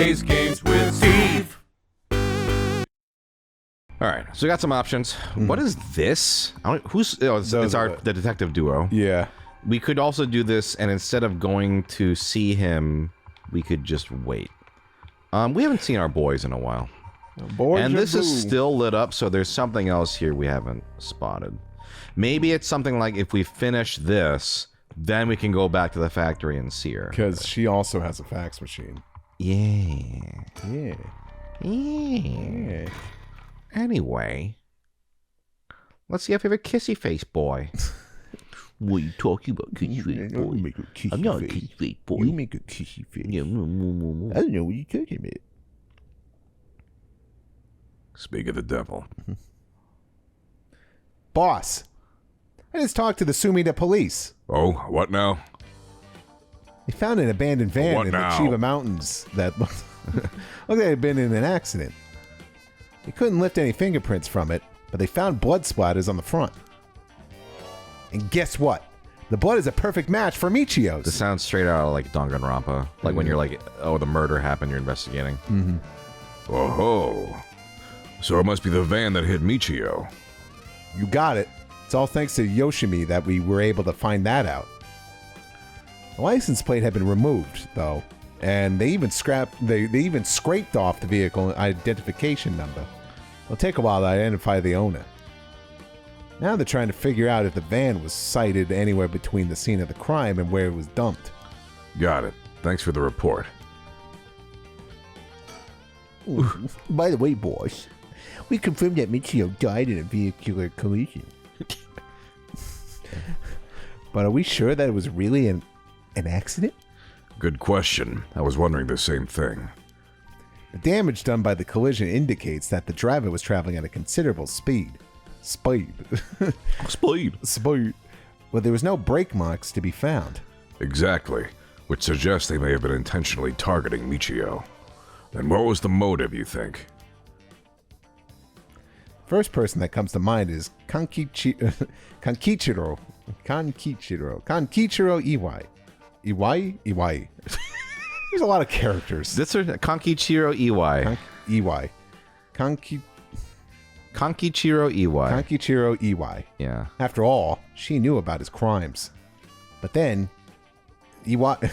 plays games with Steve. All right, so we got some options. What is this? It's the detective duo. Yeah. We could also do this, and instead of going to see him, we could just wait. We haven't seen our boys in a while. And this is still lit up, so there's something else here we haven't spotted. Maybe it's something like if we finish this, then we can go back to the factory and see her. Because she also has a fax machine. Yeah. Yeah. Yeah. Anyway, let's see if we have a kissy face boy. What are you talking about, kissy face boy? I'm not a kissy face boy. You make a kissy face. Yeah, I don't know what you're talking about. Speak of the devil. Boss, I just talked to the Sumida police. Oh, what now? They found an abandoned van What in now? the Chiba Mountains that looked like it had been in an accident. They couldn't lift any fingerprints from it, but they found blood splatters on the front. And guess what? The blood is a perfect match for Michiyo's. This sounds straight out of like Danganronpa. Like when you're like, oh, the murder happened, you're investigating. Mm-hmm. Oh, so it must be the van that hit Michiyo. You got it. It's all thanks to Yoshimi that we were able to find that out. The license plate had been removed, though, and they even scraped off the vehicle identification number. It'll take a while to identify the owner. Now they're trying to figure out if the van was sighted anywhere between the scene of the crime and where it was dumped. Got it. Thanks for the report. By the way, boss, we confirmed that Michiyo died in a vehicular collision. But are we sure that it was really an accident? Good question. I was wondering the same thing. The damage done by the collision indicates that the driver was traveling at a considerable speed. Speed. But there was no brake marks to be found. Exactly, which suggests they may have been intentionally targeting Michiyo. Then what was the motive, you think? First person that comes to mind is Kankichiro Iwai. Iwai. There's a lot of characters. This is Kankichiro Iwai. Iwai. Kankichiro Iwai. Kankichiro Iwai. Yeah. After all, she knew about his crimes. But then, Iwai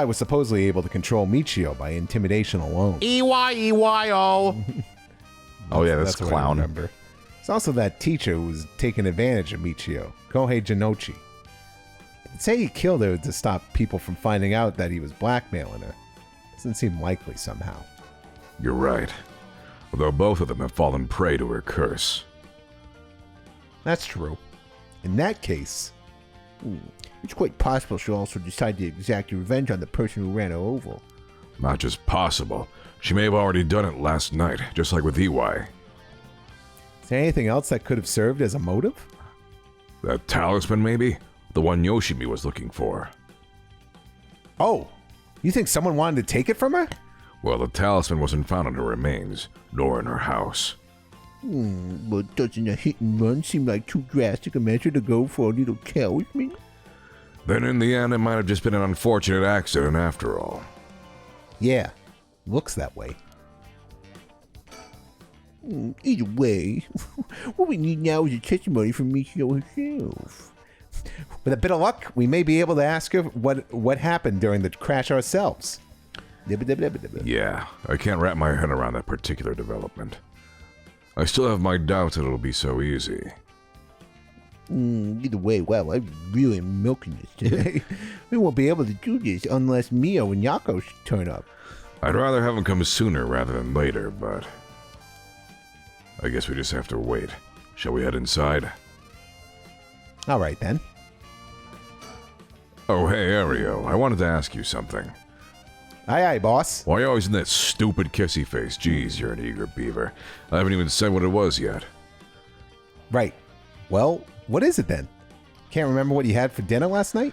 was supposedly able to control Michiyo by intimidation alone. EYO. Oh yeah, that's what I clown. remember. It's also that teacher who was taking advantage of Michiyo, Kohei Jinochi. They'd say he killed her to stop people from finding out that he was blackmailing her. Doesn't seem likely somehow. You're right. Although both of them have fallen prey to her curse. That's true. In that case, It's quite possible she'll also decide to exact revenge on the person who ran her over. Not just possible. She may have already done it last night, just like with EY. is there anything else that could have served as a motive? That talisman, maybe? The one Yoshimi was looking for. Oh, you think someone wanted to take it from her? Well, the talisman wasn't found in her remains, nor in her house. But doesn't a hit and run seem like too drastic a measure to go for a little talisman? Then in the end, it might have just been an unfortunate accident after all. Yeah, looks that way. Either way, what we need now is a testimony from Michiyo herself. With a bit of luck, we may be able to ask her what happened during the crash ourselves. Yeah, I can't wrap my head around that particular development. I still have my doubts that it'll be so easy. Either way, wow, I really am milking this today. We won't be able to do this unless Mio and Yakko turn up. I'd rather have them come sooner rather than later, but I guess we just have to wait. Shall we head inside? All right, then. Oh, hey, Ario, I wanted to ask you something. Aye, aye, boss. Why are you always in that stupid kissy face? Jeez, you're an eager beaver. I haven't even said what it was yet. Right. Well, what is it then? Can't remember what you had for dinner last night?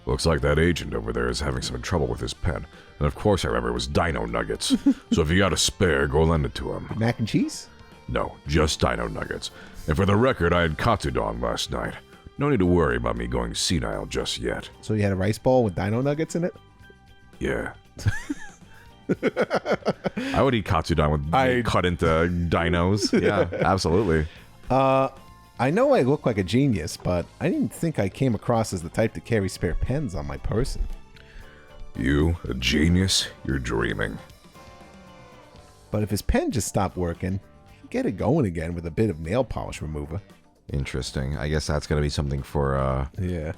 Looks like that agent over there is having some trouble with his pen. And of course I remember it was dino nuggets. So if you got a spare, go lend it to him. Mac and cheese? No, just dino nuggets. And for the record, I had katsudon last night. No need to worry about me going senile just yet. So you had a rice bowl with dino nuggets in it? Yeah. I would eat katsudon with meat cut into dinos. Yeah, absolutely. I know I look like a genius, but I didn't think I came across as the type to carry spare pens on my person. You, a genius? You're dreaming. But if his pen just stopped working, he'd get it going again with a bit of nail polish remover. Interesting. I guess that's gonna be something for Yeah.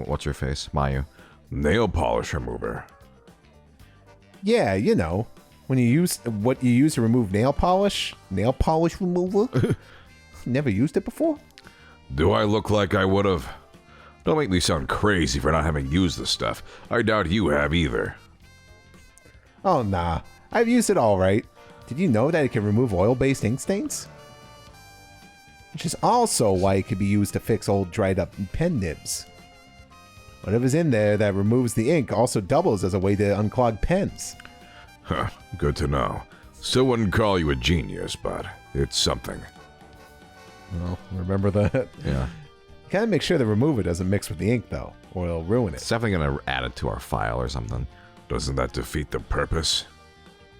what's her face? Mayu. Nail polish remover. Yeah, you know, when you use what you use to remove nail polish remover. Never used it before? Do I look like I would have? Don't make me sound crazy for not having used the stuff. I doubt you have either. Oh, nah. I've used it all right. Did you know that it can remove oil-based ink stains? Which is also why it could be used to fix old dried-up pen nibs. Whatever's in there that removes the ink also doubles as a way to unclog pens. Huh, good to know. Still wouldn't call you a genius, but it's something. Well, remember that. Yeah. Gotta make sure the remover doesn't mix with the ink, though, or it'll ruin it. It's definitely gonna add it to our file or something. Doesn't that defeat the purpose?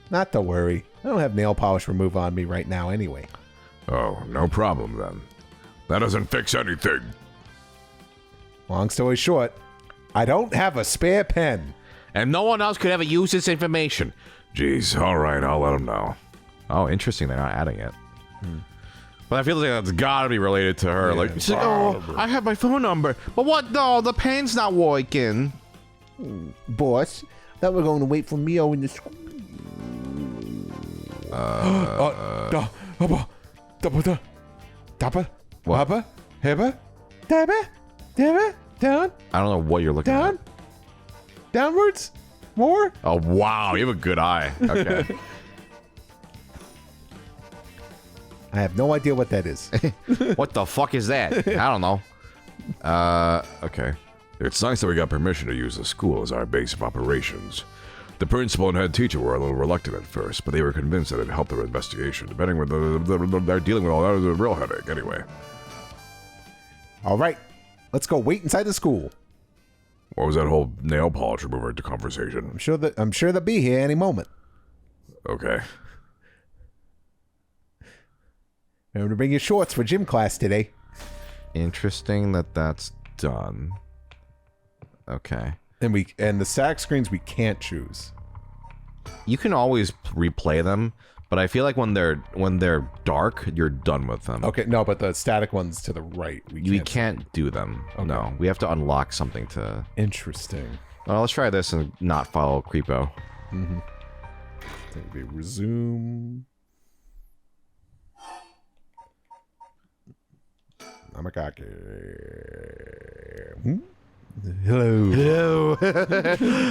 Not to worry. I don't have nail polish remover on me right now anyway. Oh, no problem then. That doesn't fix anything. Long story short, I don't have a spare pen. And no one else could ever use this information. Jeez, alright, I'll let him know. Oh, interesting. They're not adding it. But I feel like that's gotta be related to her. Yeah, like, she's like, oh, I have my phone number. But what? No, the pen's not working. Boss, thought we're going to wait for Miyo in the school. Down, I don't know what you're looking down, at. downwards, more. Oh, wow. You have a good eye. Okay. I have no idea what that is. What the fuck is that? I don't know. Okay. It's nice that we got permission to use the school as our base of operations. The principal and head teacher were a little reluctant at first, but they were convinced that it'd help their investigation. Depending with they're dealing with all that is a real headache, anyway. All right, let's go wait inside the school. What was that whole nail polish remover conversation? I'm sure they'll be here any moment. Okay. Remember to bring your shorts for gym class today. Interesting that that's done. Okay. And the stack screens we can't choose. You can always replay them, but I feel like when they're dark, you're done with them. Okay, no, but the static ones to the right, We can't do them. Okay. No, we have to unlock something to. Interesting. Well, let's try this and not follow Creepo. Mm-hmm. Maybe resume. Hello.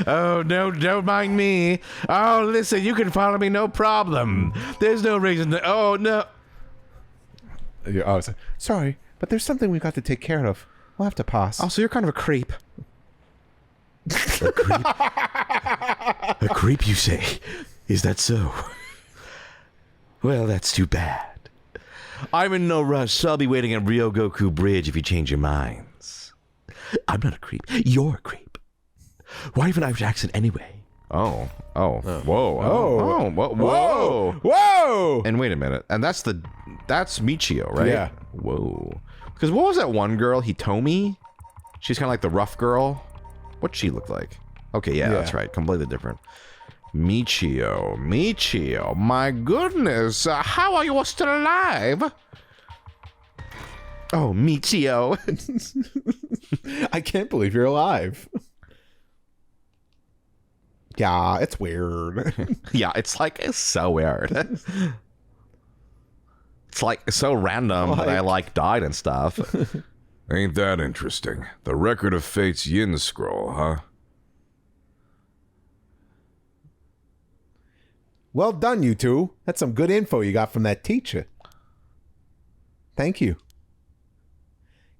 Oh, no, don't mind me. Oh, listen, you can follow me, no problem. There's no reason to. Oh, no. Oh, sorry, but there's something we got to take care of. We'll have to pass. Oh, so you're kind of a creep. A creep? A creep, you say? Is that so? Well, that's too bad. I'm in no rush, so I'll be waiting at Ryogoku Bridge if you change your minds. I'm not a creep. You're a creep. Why have an Irish accent anyway? Oh. Whoa. Whoa! And wait a minute. And that's Michiyo, right? Yeah. Whoa. Because what was that one girl, Hitomi? She's kind of like the rough girl. What'd she look like? Okay, yeah, that's right. Completely different. Michiyo. My goodness. How are you still alive? Oh, Michiyo. I can't believe you're alive. Yeah, it's weird. Yeah, it's so weird. It's like so random that I died and stuff. Ain't that interesting? The Record of Fate's Yin scroll, huh? Well done, you two. That's some good info you got from that teacher. Thank you.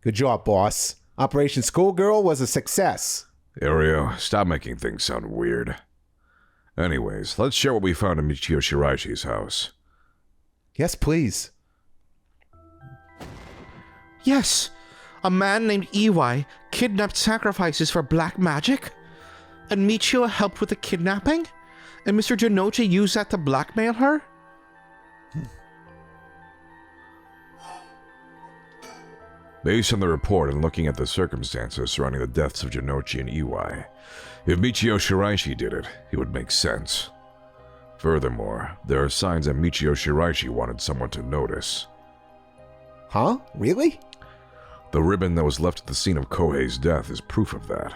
Good job, boss. Operation Schoolgirl was a success. Ario, stop making things sound weird. Anyways, let's share what we found in Michiyo Shiraishi's house. Yes, please. Yes, a man named Iwai kidnapped sacrifices for black magic. And Michiyo helped with the kidnapping? And Mr. Janochi used that to blackmail her? Based on the report and looking at the circumstances surrounding the deaths of Janochi and Iwai, if Michiyo Shiraishi did it, it would make sense. Furthermore, there are signs that Michiyo Shiraishi wanted someone to notice. Huh? Really? The ribbon that was left at the scene of Kohei's death is proof of that.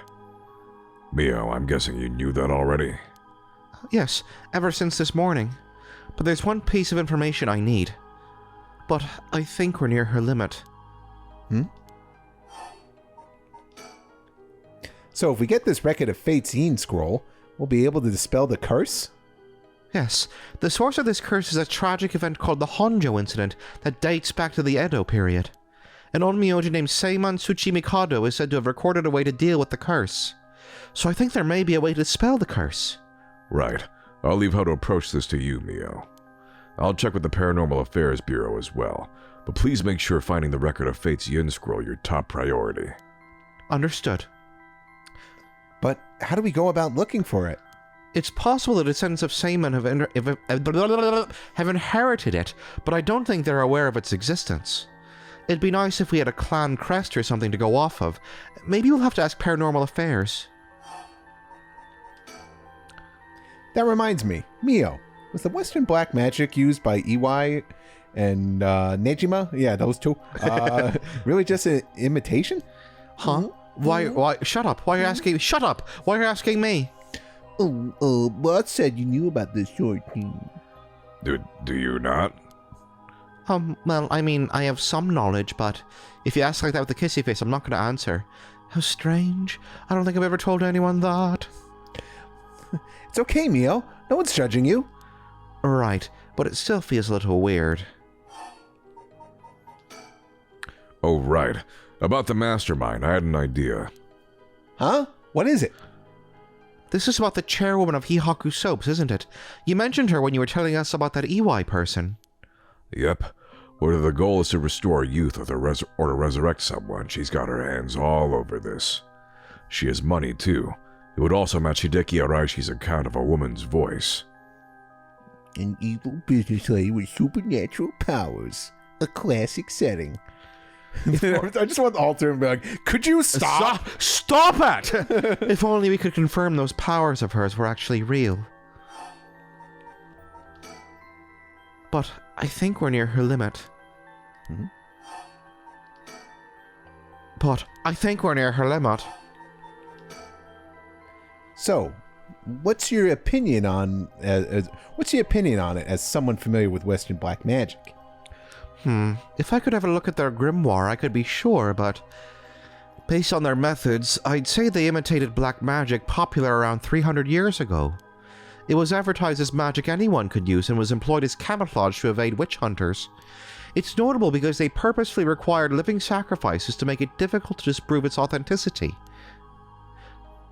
Mio, I'm guessing you knew that already? Yes, ever since this morning. But there's one piece of information I need. But I think we're near her limit. So if we get this Record of Fate Zine scroll, we'll be able to dispel the curse? Yes, the source of this curse is a tragic event called the Honjo incident that dates back to the Edo period. An onmyoji named Seiman Tsuchimikado is said to have recorded a way to deal with the curse. So I think there may be a way to dispel the curse. Right. I'll leave how to approach this to you, Mio. I'll check with the Paranormal Affairs Bureau as well, but please make sure finding the Record of Fate's Yin Scroll your top priority. Understood. But how do we go about looking for it? It's possible the descendants of Seiman have inherited it, but I don't think they're aware of its existence. It'd be nice if we had a clan crest or something to go off of. Maybe we'll have to ask Paranormal Affairs. That reminds me, Mio, was the Western black magic used by Iwai and Nejima? Yeah, those two. Really just an imitation? Huh? Why? Shut up. Why are you asking? Shut up. Why are you asking me? Bud said you knew about this sort of thing. Do you not? Well, I mean, I have some knowledge, but if you ask like that with a kissy face, I'm not going to answer. How strange. I don't think I've ever told anyone that. It's okay, Mio. No one's judging you. Right, but it still feels a little weird. Oh, right. About the mastermind, I had an idea. Huh? What is it? This is about the chairwoman of Hihaku Soaps, isn't it? You mentioned her when you were telling us about that Iwai person. Yep. Whether the goal is to restore youth or to resurrect someone, she's got her hands all over this. She has money, too. It would also match Hideki Araishi's account of a woman's voice. An evil business lady with supernatural powers. A classic setting. I just want the altar and be like, could you stop? Stop it! If only we could confirm those powers of hers were actually real. But I think we're near her limit. But I think we're near her limit. So, what's your opinion on it as someone familiar with Western black magic? If I could have a look at their grimoire, I could be sure, but based on their methods, I'd say they imitated black magic popular around 300 years ago. It was advertised as magic anyone could use and was employed as camouflage to evade witch hunters. It's notable because they purposefully required living sacrifices to make it difficult to disprove its authenticity.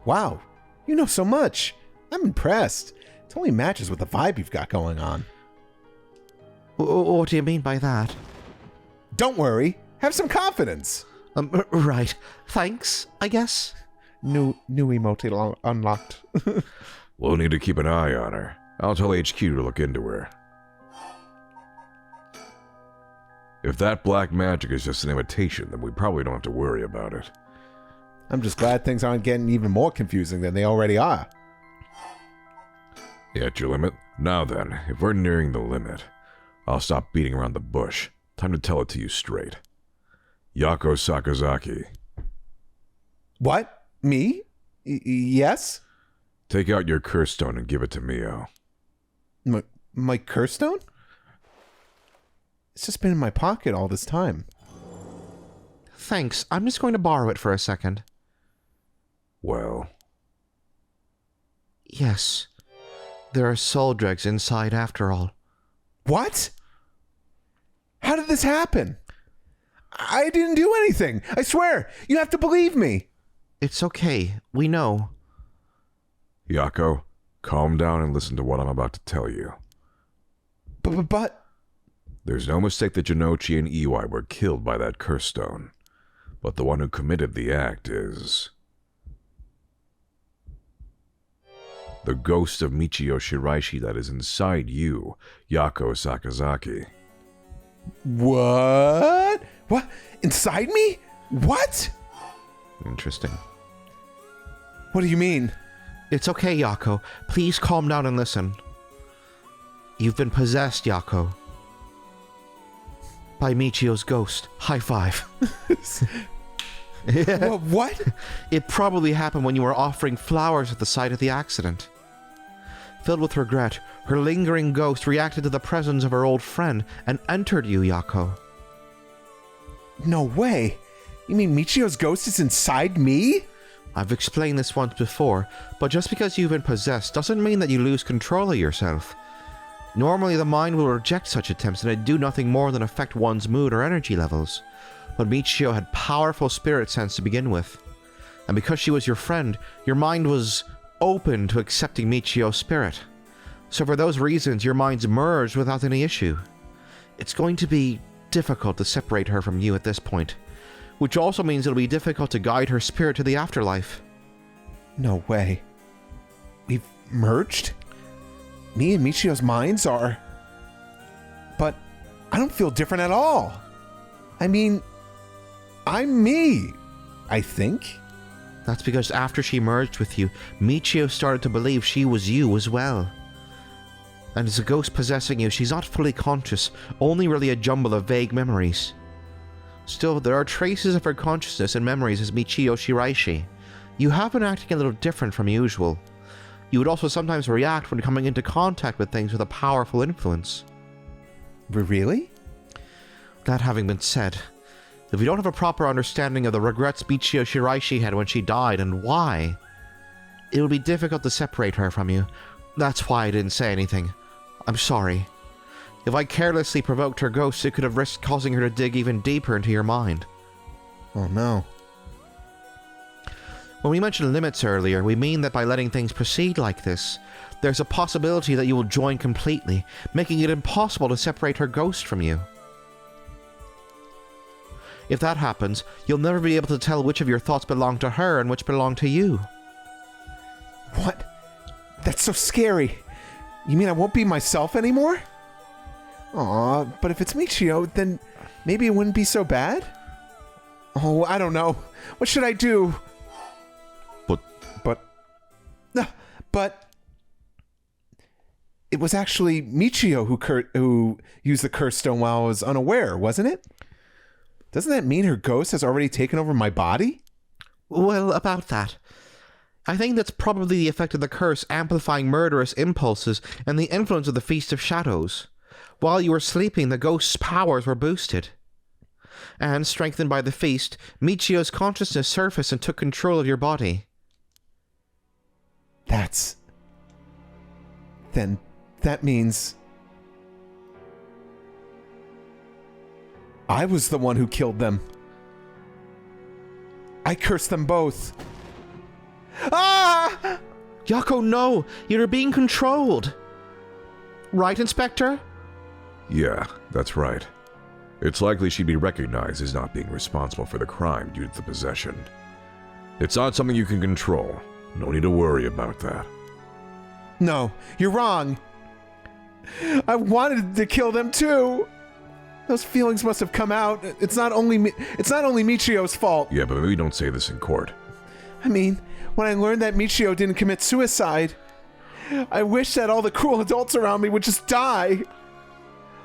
Wow, you know so much. I'm impressed. It only matches with the vibe you've got going on. What do you mean by that? Don't worry. Have some confidence. Right. Thanks, I guess. New emote unlocked. We'll need to keep an eye on her. I'll tell HQ to look into her. If that black magic is just an imitation, then we probably don't have to worry about it. I'm just glad things aren't getting even more confusing than they already are. You at your limit? Now then, if we're nearing the limit, I'll stop beating around the bush. Time to tell it to you straight. Yakko Sakazaki. What? Me? Yes? Take out your curse stone and give it to Mio. My curse stone? It's just been in my pocket all this time. Thanks. I'm just going to borrow it for a second. Well. Yes. There are soul dregs inside after all. What? How did this happen? I didn't do anything. I swear. You have to believe me. It's okay. We know. Yakko, calm down and listen to what I'm about to tell you. But... There's no mistake that Janochi and Iwai were killed by that curse stone. But the one who committed the act is... The ghost of Michiyo Shiraishi that is inside you, Yakko Sakazaki. What? What? Inside me? What? Interesting. What do you mean? It's okay, Yakko. Please calm down and listen. You've been possessed, Yakko. By Michiyo's ghost. High five. What? It probably happened when you were offering flowers at the site of the accident. Filled with regret, her lingering ghost reacted to the presence of her old friend and entered you, Yakko. No way. You mean Michiyo's ghost is inside me? I've explained this once before, but just because you've been possessed doesn't mean that you lose control of yourself. Normally the mind will reject such attempts and it'd do nothing more than affect one's mood or energy levels. But Michiyo had powerful spirit sense to begin with. And because she was your friend, your mind was open to accepting Michiyo's spirit. So for those reasons, your minds merged without any issue. It's going to be difficult to separate her from you at this point, which also means it'll be difficult to guide her spirit to the afterlife. No way. We've merged? Me and Michiyo's minds are... But I don't feel different at all. I mean, I'm me, I think. That's because after she merged with you, Michiyo started to believe she was you as well. And as a ghost possessing you, she's not fully conscious, only really a jumble of vague memories. Still, there are traces of her consciousness and memories as Michiyo Shiraishi. You have been acting a little different from usual. You would also sometimes react when coming into contact with things with a powerful influence. Really? That having been said, if you don't have a proper understanding of the regrets Michiyo Shiraishi had when she died and why, it will be difficult to separate her from you. That's why I didn't say anything. I'm sorry. If I carelessly provoked her ghost, it could have risked causing her to dig even deeper into your mind. Oh no. When we mentioned limits earlier, we mean that by letting things proceed like this, there's a possibility that you will join completely, making it impossible to separate her ghost from you. If that happens, you'll never be able to tell which of your thoughts belong to her and which belong to you. What? That's so scary. You mean I won't be myself anymore? Aw, but if it's Michiyo, then maybe it wouldn't be so bad? Oh, I don't know. What should I do? But it was actually Michiyo who used the curse stone while I was unaware, wasn't it? Doesn't that mean her ghost has already taken over my body? Well, about that. I think that's probably the effect of the curse amplifying murderous impulses and the influence of the Feast of Shadows. While you were sleeping, the ghost's powers were boosted. And, strengthened by the feast, Michiyo's consciousness surfaced and took control of your body. Then that means... I was the one who killed them. I cursed them both. Ah! Yakko, no! You're being controlled! Right, Inspector? Yeah, that's right. It's likely she'd be recognized as not being responsible for the crime due to the possession. It's not something you can control. No need to worry about that. No, you're wrong. I wanted to kill them too. Those feelings must have come out. It's not only Michiyo's fault. Yeah, but maybe don't say this in court. I mean, when I learned that Michiyo didn't commit suicide, I wish that all the cruel adults around me would just die.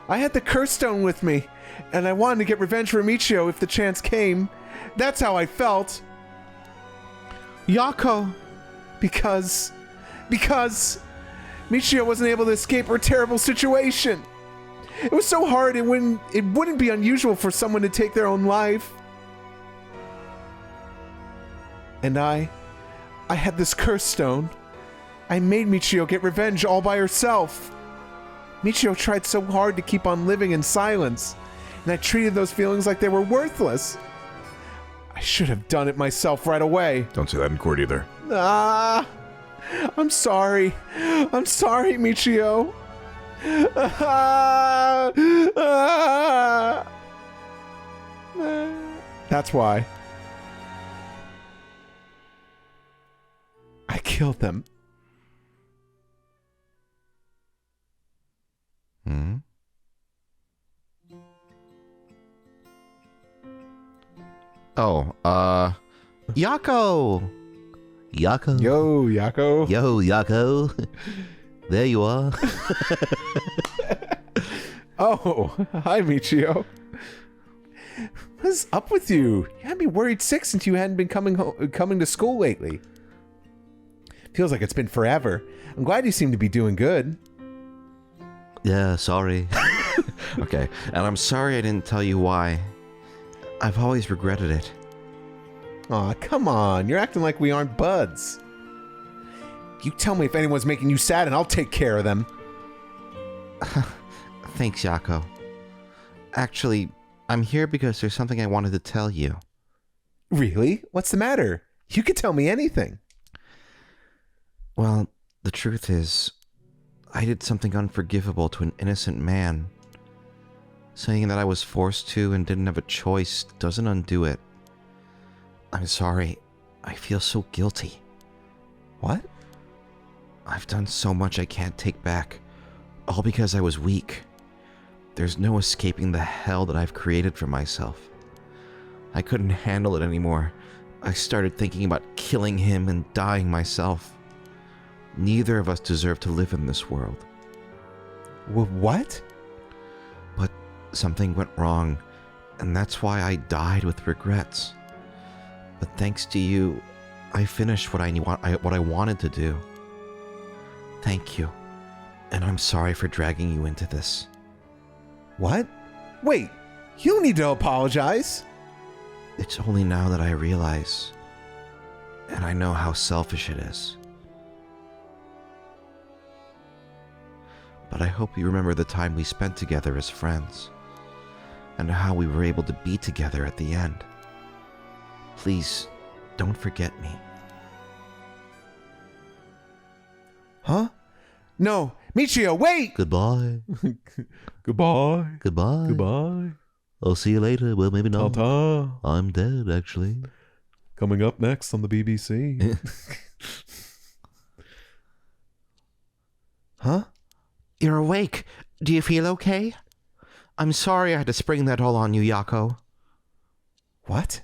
I had the curse stone with me, and I wanted to get revenge for Michiyo if the chance came. That's how I felt. Yakko! Because Michiyo wasn't able to escape her terrible situation. It was so hard, it wouldn't be unusual for someone to take their own life. And I had this curse stone. I made Michiyo get revenge all by herself. Michiyo tried so hard to keep on living in silence, and I treated those feelings like they were worthless. I should have done it myself right away. Don't say that in court either. I'm sorry. I'm sorry, Michiyo. That's why. I killed them. Oh, Yakko! Yakko. Yo, Yakko. Yo, Yakko. There you are. Oh, hi, Michiyo. What's up with you? You had me worried sick since you hadn't been coming to school lately. Feels like it's been forever. I'm glad you seem to be doing good. Yeah, sorry. Okay, and I'm sorry I didn't tell you why. I've always regretted it. Aw, come on. You're acting like we aren't buds. You tell me if anyone's making you sad and I'll take care of them. Thanks, Yakko. Actually, I'm here because there's something I wanted to tell you. Really? What's the matter? You could tell me anything. Well, the truth is, I did something unforgivable to an innocent man. Saying that I was forced to and didn't have a choice doesn't undo it. I'm sorry. I feel so guilty. What? I've done so much I can't take back. All because I was weak. There's no escaping the hell that I've created for myself. I couldn't handle it anymore. I started thinking about killing him and dying myself. Neither of us deserve to live in this world. What? But something went wrong, and that's why I died with regrets. But thanks to you, I finished what I wanted to do. Thank you, and I'm sorry for dragging you into this. What? Wait, you don't need to apologize. It's only now that I realize, and I know how selfish it is. But I hope you remember the time we spent together as friends, and how we were able to be together at the end. Please, don't forget me. Huh? No, Michiyo, wait! Goodbye. Goodbye. Goodbye. Goodbye. I'll see you later. Well, maybe not. Ta-ta. I'm dead, actually. Coming up next on the BBC. Huh? You're awake. Do you feel okay? I'm sorry I had to spring that all on you, Yakko. What?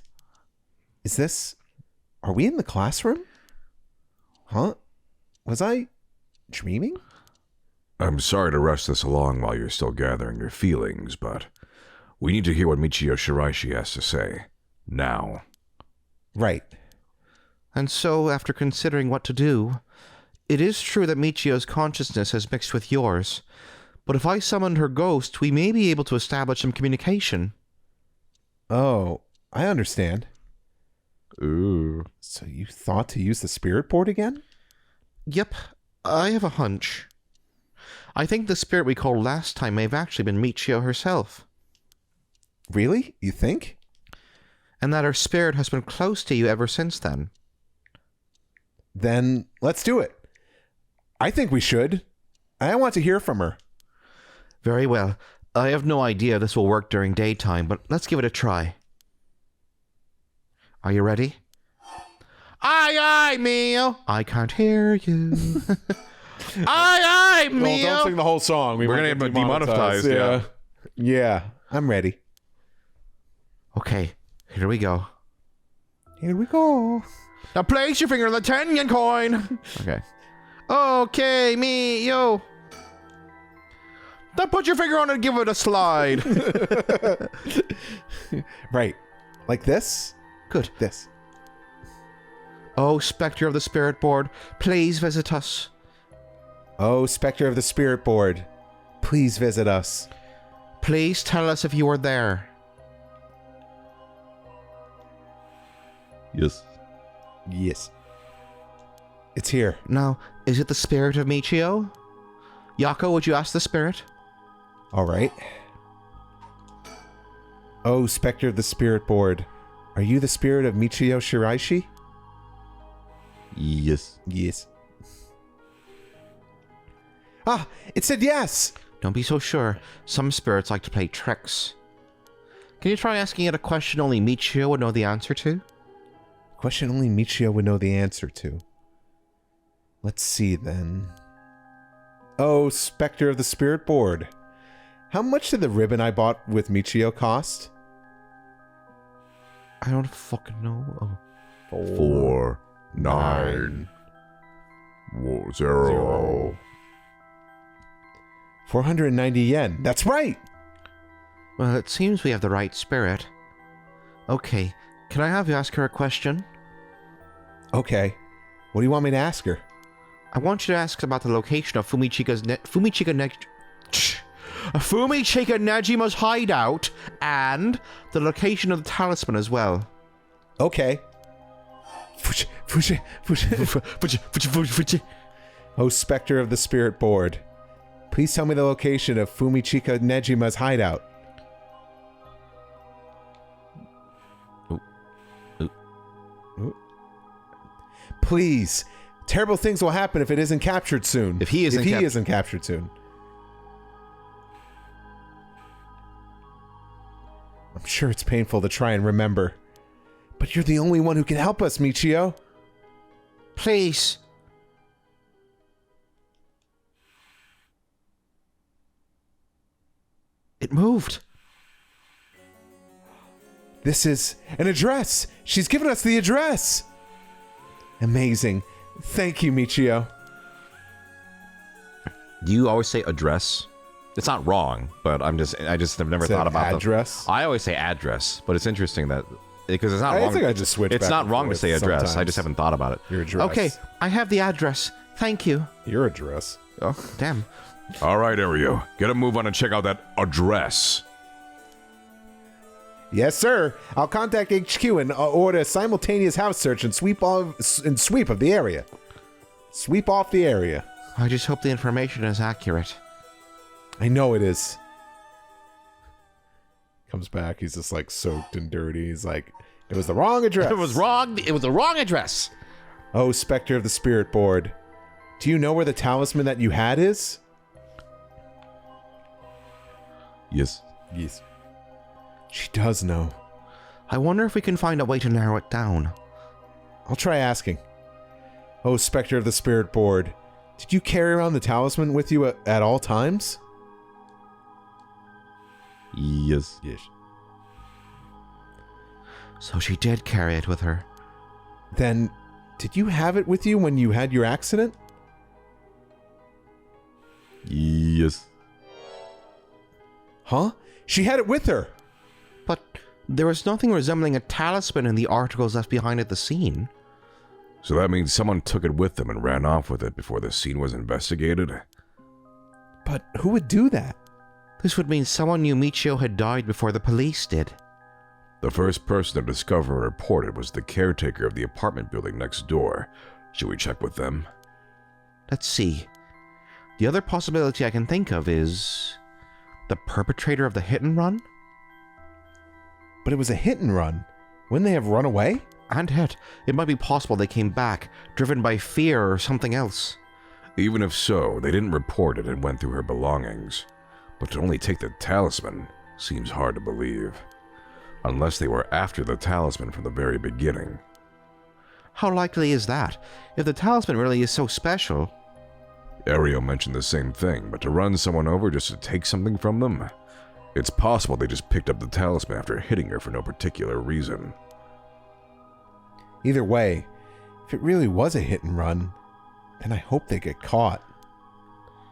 Is this... Are we in the classroom? Huh? Was I dreaming? I'm sorry to rush this along while you're still gathering your feelings, but we need to hear what Michiyo Shiraishi has to say. Now. Right. And so, after considering what to do, it is true that Michiyo's consciousness has mixed with yours, but if I summoned her ghost, we may be able to establish some communication. Oh, I understand. Ooh. So you thought to use the spirit board again? Yep, I have a hunch. I think the spirit we called last time may have actually been Michiyo herself. Really? You think? And that her spirit has been close to you ever since then. Then let's do it. I think we should. I want to hear from her. Very well. I have no idea this will work during daytime, but let's give it a try. Are you ready? Aye, aye, Mio. I can't hear you. Aye, aye, Mio. Well, don't sing the whole song. We're going to get demonetized, yeah. Yeah, I'm ready. Okay, here we go. Here we go. Now place your finger on the 10-yen coin. Okay. Okay, Mio. Now put your finger on it and give it a slide. Right. Like this? Good. This. Oh, Spectre of the Spirit Board, please visit us. Oh, Spectre of the Spirit Board, please visit us. Please tell us if you are there. Yes. Yes. It's here. Now, is it the spirit of Michiyo? Yakko, would you ask the spirit? All right. Oh, Spectre of the Spirit Board, are you the spirit of Michiyo Shiraishi? Yes. Yes. Ah, it said yes! Don't be so sure. Some spirits like to play tricks. Can you try asking it a question only Michiyo would know the answer to? Question only Michiyo would know the answer to. Let's see then. Oh, Spectre of the Spirit Board. How much did the ribbon I bought with Michiyo cost? I don't fucking know. Oh. 4 9 0. 490 yen. That's right. Well, it seems we have the right spirit. Okay, can I have you ask her a question? Okay. What do you want me to ask her? I want you to ask about the location of Fumichika Nejima's hideout and the location of the talisman as well. Okay. Oh, Spectre of the Spirit Board. Please tell me the location of Fumichika Nejima's hideout. Please. Terrible things will happen if it isn't captured soon. If he isn't captured soon. I'm sure it's painful to try and remember. But you're the only one who can help us, Michiyo. Please. It moved. This is an address. She's given us the address. Amazing. Thank you, Michiyo. Do you always say address? It's not wrong, but I just have never thought about address. I always say address, but it's interesting that because it's not wrong. I think I just switched. It's not wrong to say address. Sometimes. I just haven't thought about it. Your address. Okay, I have the address. Thank you. Your address. Oh, damn. All right, Ario. Get a move on and check out that address. Yes, sir. I'll contact HQ and order a simultaneous house search and sweep of the area. Sweep off the area. I just hope the information is accurate. I know it is. Comes back. He's just like soaked and dirty. He's like, it was the wrong address. It was wrong. It was the wrong address. Oh, Spectre of the Spirit Board. Do you know where the talisman that you had is? Yes. Yes. She does know. I wonder if we can find a way to narrow it down. I'll try asking. Oh, Spectre of the Spirit Board. Did you carry around the talisman with you at all times? Yes. Yes. So she did carry it with her. Then, did you have it with you when you had your accident? Yes. Huh? She had it with her! But there was nothing resembling a talisman in the articles left behind at the scene. So that means someone took it with them and ran off with it before the scene was investigated? But who would do that? This would mean someone knew Michiyo had died before the police did. The first person to discover and report it was the caretaker of the apartment building next door. Should we check with them? Let's see. The other possibility I can think of is the perpetrator of the hit and run? But it was a hit and run. Wouldn't they have run away? And hit. It might be possible they came back, driven by fear or something else. Even if so, they didn't report it and went through her belongings. But to only take the talisman seems hard to believe. Unless they were after the talisman from the very beginning. How likely is that? If the talisman really is so special... Ario mentioned the same thing, but to run someone over just to take something from them? It's possible they just picked up the talisman after hitting her for no particular reason. Either way, if it really was a hit and run, then I hope they get caught.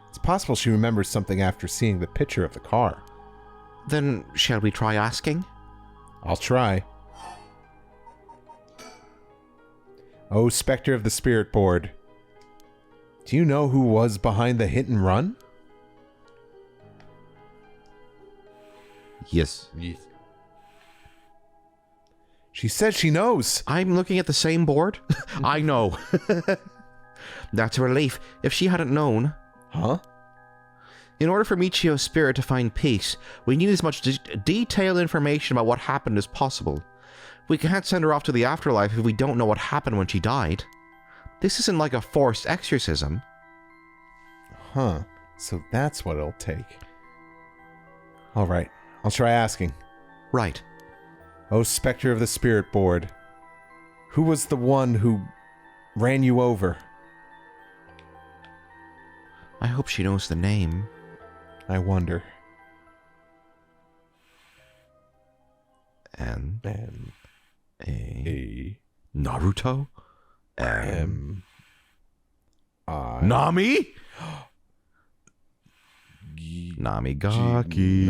It's possible she remembers something after seeing the picture of the car. Then, shall we try asking? I'll try. Oh, Spectre of the Spirit Board. Do you know who was behind the hit and run? Yes. She says she knows. I'm looking at the same board. I know. That's a relief. If she hadn't known... Huh? In order for Michiyo's spirit to find peace, we need as much detailed information about what happened as possible. We can't send her off to the afterlife if we don't know what happened when she died. This isn't like a forced exorcism. Huh. So that's what it'll take. All right. I'll try asking. Right. Oh, Spectre of the Spirit Board. Who was the one who ran you over? I hope she knows the name. I wonder. And Naruto? Nami? Namigaki.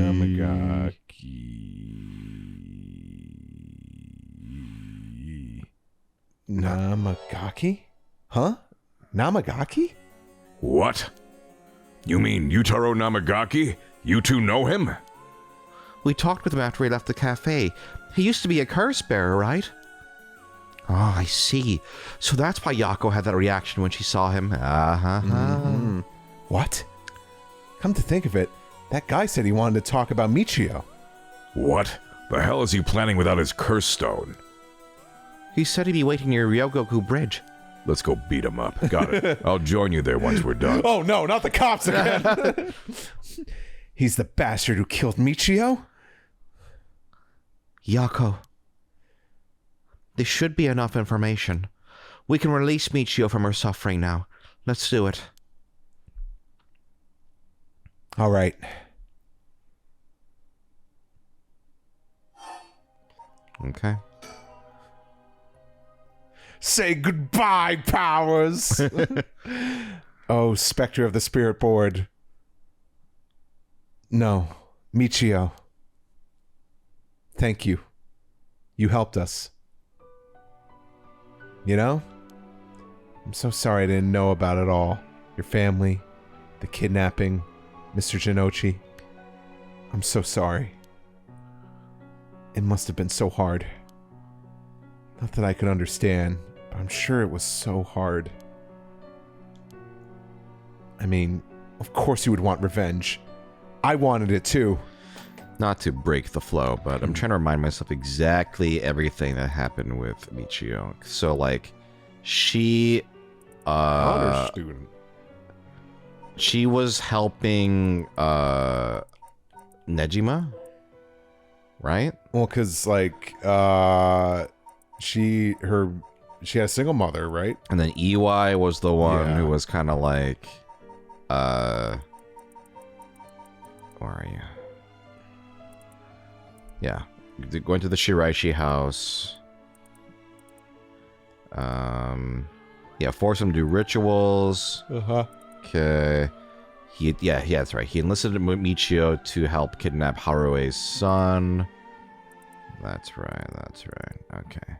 Namagaki? Huh? Namagaki? What? You mean Yutaro Namagaki? You two know him? We talked with him after he left the cafe. He used to be a curse bearer, right? Oh, I see. So that's why Yakko had that reaction when she saw him. What? Come to think of it, that guy said he wanted to talk about Michiyo. What the hell is he planning without his curse stone? He said he'd be waiting near Ryogoku Bridge. Let's go beat him up. Got it. I'll join you there once we're done. Oh no, not the cops again! He's the bastard who killed Michiyo? Yakko. This should be enough information. We can release Michiyo from her suffering now. Let's do it. All right. Okay. Say goodbye, Powers! Oh, Spectre of the Spirit Board. No, Michiyo. Thank you. You helped us. You know? I'm so sorry I didn't know about it all. Your family, the kidnapping, Mr. Jinochi. I'm so sorry. It must have been so hard. Not that I could understand, but I'm sure it was so hard. I mean, of course you would want revenge. I wanted it too. Not to break the flow, but I'm trying to remind myself exactly everything that happened with Michiyo. So, like, she... Honor student. She was helping Nejima, right? Well, because, like, she had a single mother, right? And then EY was the one Yeah. who was kind of like, where are you? Yeah, going to the Shiraishi house. Yeah, force him to do rituals. Uh-huh. Okay. Yeah, that's right. He enlisted Michiyo to help kidnap Harue's son. That's right. Okay.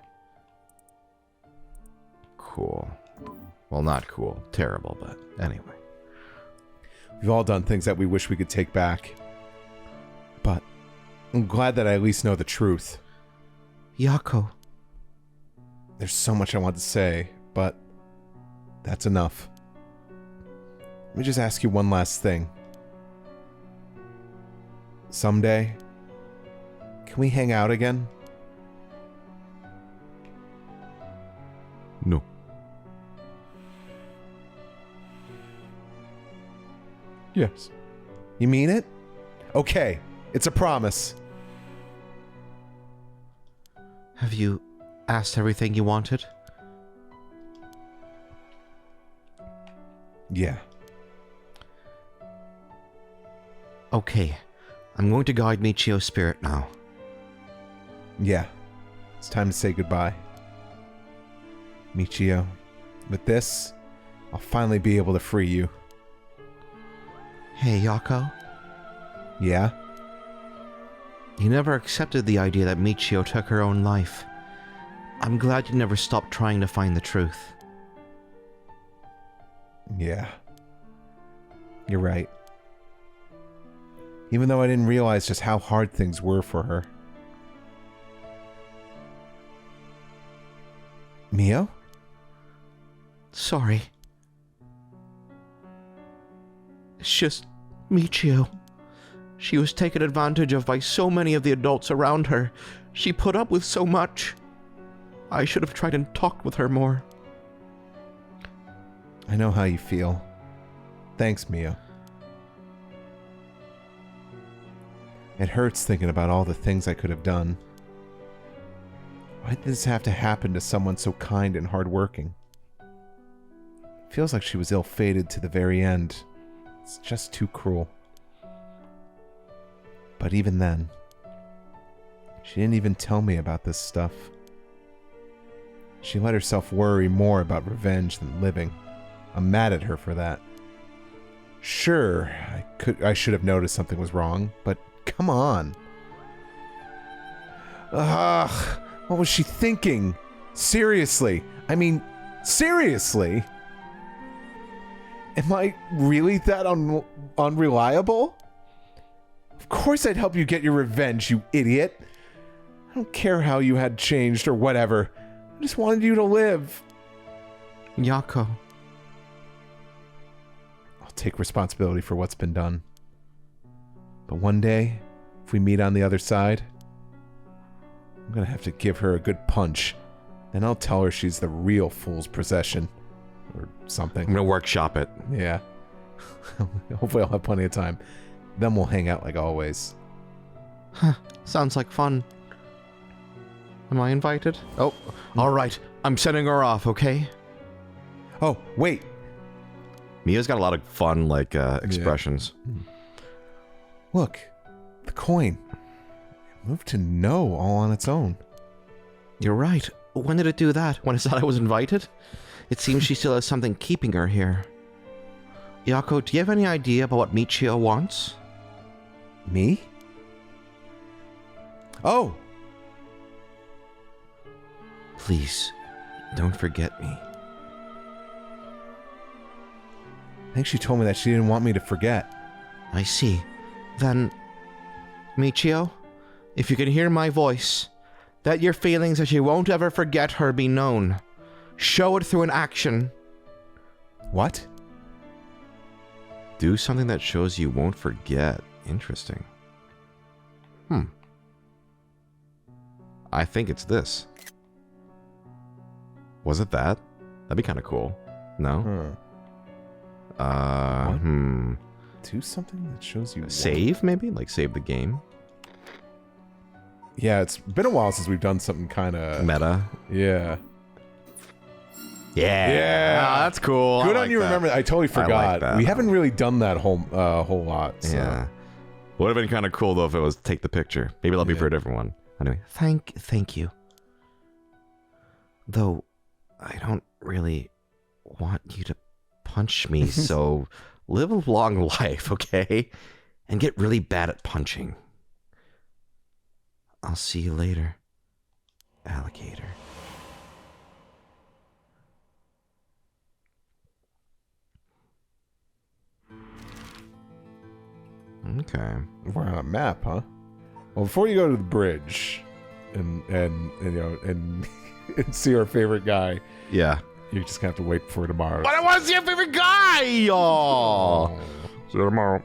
Cool. Well, not cool. Terrible, but anyway. We've all done things that we wish we could take back. But I'm glad that I at least know the truth. Yakko. There's so much I want to say, but that's enough. Let me just ask you one last thing. Someday, can we hang out again? No. Yes. You mean it? Okay, it's a promise. Have you asked everything you wanted? Yeah. Okay. I'm going to guide Michiyo's spirit now. Yeah. It's time to say goodbye. Michiyo, with this, I'll finally be able to free you. Hey, Yakko. Yeah? You never accepted the idea that Michiyo took her own life. I'm glad you never stopped trying to find the truth. Yeah. You're right. Even though I didn't realize just how hard things were for her. Mio? Sorry. It's just Michiyo. She was taken advantage of by so many of the adults around her. She put up with so much. I should have tried and talked with her more. I know how you feel. Thanks, Mio. It hurts thinking about all the things I could have done. Why did this have to happen to someone so kind and hardworking? Feels like she was ill-fated to the very end. It's just too cruel. But even then, she didn't even tell me about this stuff. She let herself worry more about revenge than living. I'm mad at her for that. Sure, I should have noticed something was wrong, but come on. Ugh, what was she thinking? Seriously. I mean, seriously? Am I really that unreliable? Of course I'd help you get your revenge, you idiot. I don't care how you had changed or whatever. I just wanted you to live. Yakko. I'll take responsibility for what's been done. But one day, if we meet on the other side, I'm gonna have to give her a good punch. Then I'll tell her she's the real fool's possession. Or something. I'm gonna workshop it. Yeah. Hopefully I'll have plenty of time. Then we'll hang out like always. Huh. Sounds like fun. Am I invited? Oh, alright. I'm sending her off, okay? Oh, wait. Mia's got a lot of fun, like, expressions. Yeah. Look. The coin. It moved to no all on its own. You're right. When did it do that? When it said I was invited? It seems she still has something keeping her here. Yakko, do you have any idea about what Michiyo wants? Me? Oh! Please, don't forget me. I think she told me that she didn't want me to forget. I see. Then, Michiyo, if you can hear my voice, let your feelings that you won't ever forget her be known. Show it through an action. What? Do something that shows you won't forget. Interesting. I think it's this. Was it that? That'd be kind of cool. No? Do something that shows you... Save, maybe? Like, save the game? Yeah, it's been a while since we've done something kind of... Meta? Yeah. Yeah. Oh, that's cool. Good on you. Remember that. I totally forgot. that. We haven't really done that whole lot. So. Yeah. Would have been kind of cool though if it was take the picture. Maybe that'll be for a different one. Anyway, thank you. Though, I don't really want you to punch me, so live a long life, okay? And get really bad at punching. I'll see you later, alligator. Okay. We're on a map, huh? Well, before you go to the bridge and you know and see our favorite guy, Yeah. you're just gonna have to wait for tomorrow. But I want to see your favorite guy! Oh. See you tomorrow.